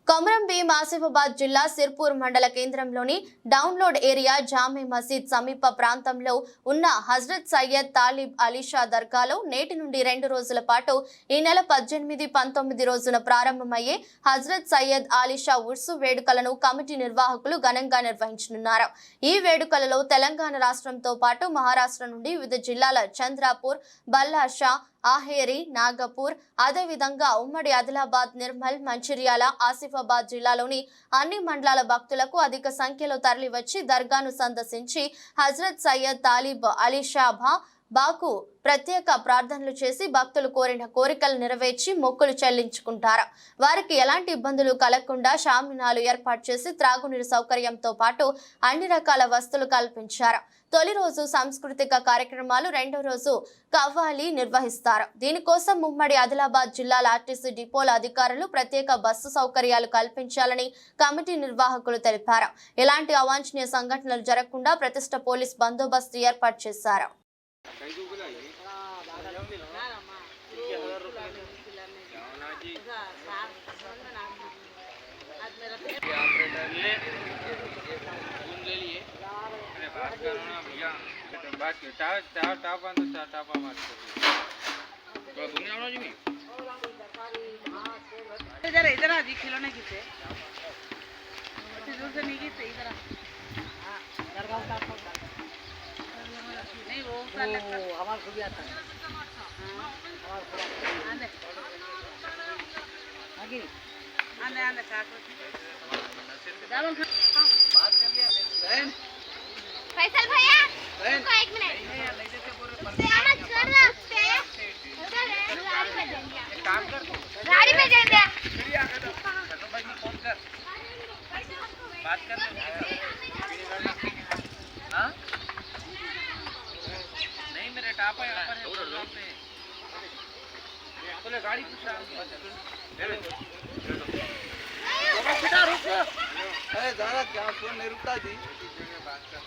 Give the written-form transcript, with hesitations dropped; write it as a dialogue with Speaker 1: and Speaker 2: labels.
Speaker 1: కొమరం భీం ఆసిఫాబాద్ జిల్లా సిర్పూర్ మండల కేంద్రంలోని డౌన్లోడ్ ఏరియా జామే మసీద్ సమీప ప్రాంతంలో ఉన్న హజ్రత్ సయ్యద్ తాలిబ్ అలీషా దర్గాలో నేటి నుండి 2 రోజుల పాటు ఈ నెల 18, 19 రోజున ప్రారంభమయ్యే హజ్రత్ సయ్యద్ అలీషా ఉర్సు వేడుకలను కమిటీ నిర్వాహకులు ఘనంగా నిర్వహించనున్నారు. ఈ వేడుకలలో తెలంగాణ రాష్ట్రంతో పాటు మహారాష్ట్ర నుండి వివిధ జిల్లాల చంద్రాపూర్, బల్లాషా, ఆహేరి, నాగపూర్, అదేవిధంగా ఉమ్మడి ఆదిలాబాద్, నిర్మల్, మంచిర్యాల, ఆసిఫాబాద్ జిల్లాలోని అన్ని మండలాల భక్తులకు అధిక సంఖ్యలో తరలివచ్చి దర్గాను సందర్శించి హజ్రత్ సయ్యద్ తాలిబ్ అలీషా బాకు ప్రత్యేక ప్రార్థనలు చేసి భక్తులు కోరిన కోరికలు నెరవేర్చి మొక్కులు చెల్లించుకుంటారు. వారికి ఎలాంటి ఇబ్బందులు కలగకుండా షామియానాలు ఏర్పాటు చేసి త్రాగునీరు సౌకర్యంతో పాటు అన్ని రకాల వసతులు కల్పించారు. తొలి రోజు సాంస్కృతిక కార్యక్రమాలు, రెండో రోజు కవ్వాలి నిర్వహిస్తారు. దీనికోసం ఉమ్మడి ఆదిలాబాద్ జిల్లాల ఆర్టీసీ డిపోల అధికారులు ప్రత్యేక బస్సు సౌకర్యాలు కల్పించాలని కమిటీ నిర్వాహకులు తెలిపారు. ఎలాంటి అవాంఛనీయ సంఘటనలు జరగకుండా ప్రతిష్ట పోలీస్ బందోబస్తు ఏర్పాటు చేశారు.
Speaker 2: इधर इधर आ जी खिलौने किसे दूर से नहीं किसे इधर नहीं वो हमारा खुद आता है आने आगे आने आने काको बात कर लिया बहन
Speaker 3: फैसल भैया रुको 1 मिनट
Speaker 2: काम कर
Speaker 3: गाड़ी में जाएंगे
Speaker 2: भाई फोन कर बात कर हाँ नहीं मेरे टापा यहाँ पर है बोले गाड़ी पूछ रहा रुक अरे ज़्यादा क्या फोन नहीं रुकता जी बात कर